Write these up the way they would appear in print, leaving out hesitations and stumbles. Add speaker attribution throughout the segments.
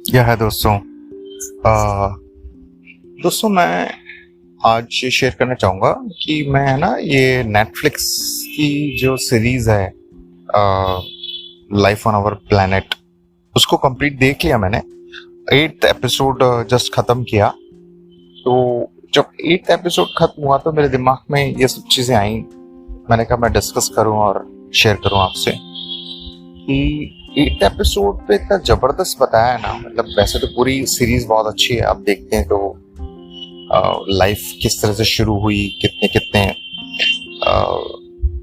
Speaker 1: यह है दोस्तों। अ, दोस्तों मैं आज ये शेयर करना चाहूँगा कि मैं ना ये नेटफ्लिक्स की जो सीरीज़ है लाइफ ऑन आवर प्लैनेट, उसको कंप्लीट देख लिया मैंने। 8th एपिसोड जस्ट ख़त्म किया। तो जब 8th एपिसोड ख़त्म हुआ तो मेरे दिमाग में ये सब चीज़ें आई। मैंने कहा मैं डिस्कस करूं और शेयर करूं आपसे कि 8th एपिसोड पे इतना ज़बरदस्त बताया है ना। मतलब वैसे तो पूरी सीरीज़ बहुत अच्छी है, आप देखते हैं तो लाइफ किस तरह से शुरू हुई, कितने कितने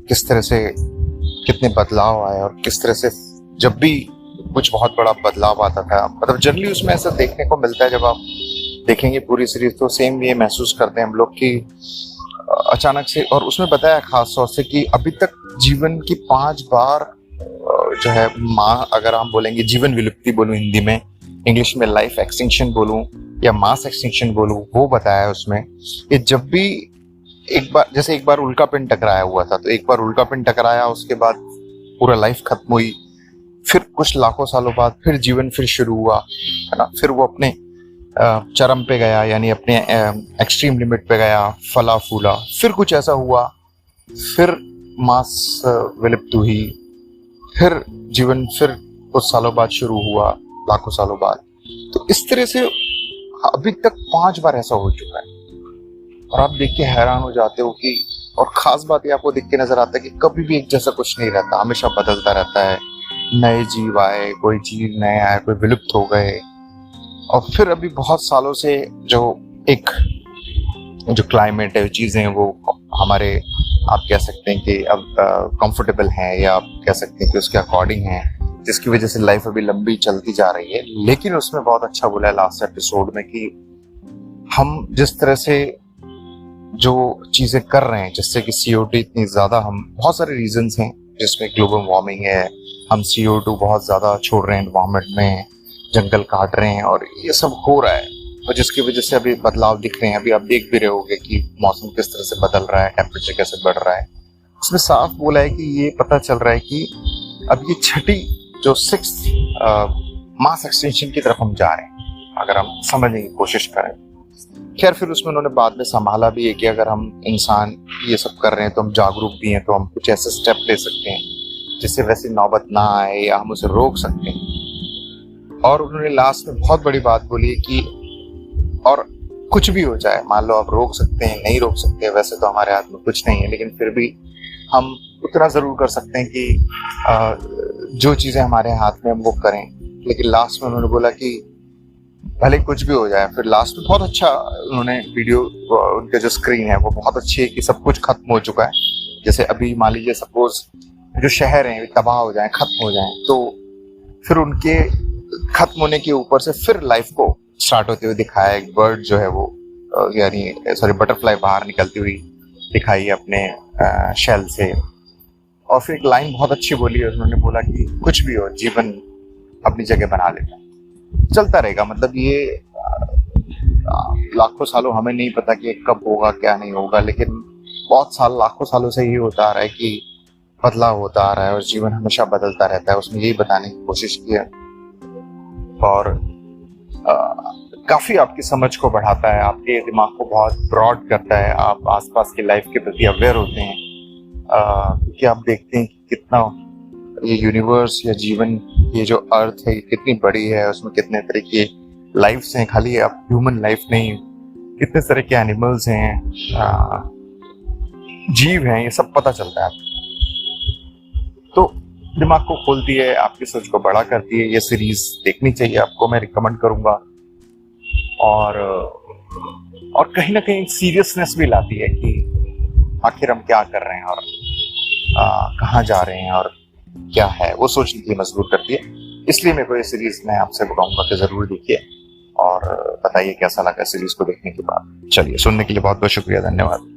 Speaker 1: किस तरह से कितने बदलाव आए और किस तरह से जब भी कुछ बहुत बड़ा बदलाव आता था, मतलब जनरली उसमें ऐसा देखने को मिलता है। जब आप देखेंगे पूरी सीरीज तो सेम ये महसूस करते हैं हम लोग कि अचानक से, और उसमें बताया खास तौर से कि अभी तक जीवन की 5 बार जो है माँ, अगर हम बोलेंगे जीवन विलुप्ति बोलूं हिंदी में, इंग्लिश में लाइफ एक्सटिंक्शन बोलूं या मास एक्सटिंक्शन बोलूं, वो बताया है उसमें कि जब भी एक बार उल्का पिंड टकराया हुआ था, तो एक बार उल्का पिंड टकराया, उसके बाद पूरा लाइफ खत्म हुई, फिर कुछ लाखों सालों बाद फिर जीवन फिर शुरू हुआ, है ना। फिर वो अपने चरम पे गया, यानी अपने एक्सट्रीम लिमिट पे गया, फला फूला, फिर कुछ ऐसा हुआ, फिर मास विलुप्त हुई, फिर जीवन फिर कुछ सालों बाद शुरू हुआ, लाखों सालों बाद। तो इस तरह से अभी तक 5 बार ऐसा हो चुका है। और आप देख के हैरान हो जाते हो कि, और खास बात ये आपको देख के नजर आता है कि कभी भी एक जैसा कुछ नहीं रहता, हमेशा बदलता रहता है। नए जीव आए, कोई जीव नए आए, कोई विलुप्त हो गए, और फिर अभी बहुत सालों से जो क्लाइमेट है, चीजें हैं, वो हमारे, आप कह सकते हैं कि अब कंफर्टेबल हैं, या आप कह सकते हैं कि उसके अकॉर्डिंग है, जिसकी वजह से लाइफ अभी लंबी चलती जा रही है। लेकिन उसमें बहुत अच्छा बोला है लास्ट एपिसोड में कि हम जिस तरह से जो चीजें कर रहे हैं, जिससे कि CO2 इतनी ज्यादा, हम बहुत सारे रीजंस हैं जिसमें ग्लोबल वार्मिंग है, हम CO2 बहुत ज्यादा छोड़ रहे हैं एनवायरमेंट में, जंगल काट रहे हैं, और ये सब हो रहा है, और जिसकी वजह से अभी बदलाव दिख रहे हैं। अभी आप देख भी रहे होंगे कि मौसम किस तरह से बदल रहा है, टेम्परेचर कैसे बढ़ रहा है। उसमें साफ बोला है कि ये पता चल रहा है कि अब ये छठी जो 6th मास एक्सटेंशन की तरफ हम जा रहे हैं, अगर हम समझने की कोशिश करें। खैर, फिर उसमें उन्होंने बाद में संभाला भी है कि अगर हम इंसान ये सब कर रहे हैं तो हम जागरूक भी हैं, तो हम कुछ ऐसे स्टेप ले सकते हैं जिससे वैसी नौबत ना आए, या हम उसे रोक सकते हैं। और उन्होंने लास्ट में बहुत बड़ी बात बोली है कि और कुछ भी हो जाए, मान लो आप रोक सकते हैं, नहीं रोक सकते, वैसे तो हमारे हाथ में कुछ नहीं है, लेकिन फिर भी हम उतना जरूर कर सकते हैं कि जो चीजें हमारे हाथ में हम वो करें। लेकिन लास्ट में उन्होंने बोला कि भले कुछ भी हो जाए, फिर लास्ट में बहुत अच्छा उन्होंने वीडियो, उनके जो स्क्रीन है वो बहुत अच्छी है कि सब कुछ खत्म हो चुका है। जैसे अभी मान लीजिए सपोज जो शहर हैं तबाह हो जाए, खत्म हो जाए, तो फिर उनके खत्म होने के ऊपर से फिर लाइफ को स्टार्ट होते हुए दिखाया। एक बर्ड जो है वो, यानी बटरफ्लाई बाहर निकलती हुई दिखाई अपने शेल से। और फिर एक लाइन बहुत अच्छी बोली है, उन्होंने बोला कि कुछ भी हो, जीवन अपनी जगह बना लेगा, चलता रहेगा। मतलब ये लाखों सालों, हमें नहीं पता कि कब होगा, क्या नहीं होगा, लेकिन बहुत साल, लाखों सालों से ये होता आ रहा है कि बदलाव होता आ रहा है और जीवन हमेशा बदलता रहता है। उसमें यही बताने की कोशिश की है, और काफी आपकी समझ को बढ़ाता है, आपके दिमाग को बहुत ब्रॉड करता है, आप आसपास की लाइफ के प्रति अवेयर होते हैं, क्योंकि आप देखते हैं कि कितना ये यूनिवर्स या जीवन, ये जो अर्थ है, कितनी बड़ी है, उसमें कितने तरह की लाइफ्स हैं, खाली अब ह्यूमन लाइफ नहीं, कितने तरह के एनिमल्स हैं, जीव हैं, ये सब पता चलता है। तो दिमाग को खोलती है, आपकी सोच को बड़ा करती है। ये सीरीज देखनी चाहिए आपको, मैं रिकमेंड करूंगा। और कहीं ना कहीं सीरियसनेस भी लाती है कि आखिर हम क्या कर रहे हैं, और कहाँ जा रहे हैं, और क्या है, वो सोचने के लिए मजबूर करती है। इसलिए मेरे को ये सीरीज, मैं आपसे बताऊंगा कि जरूर देखिए, और बताइए कैसा लगा सीरीज को देखने के बाद। चलिए, सुनने के लिए बहुत बहुत शुक्रिया, धन्यवाद।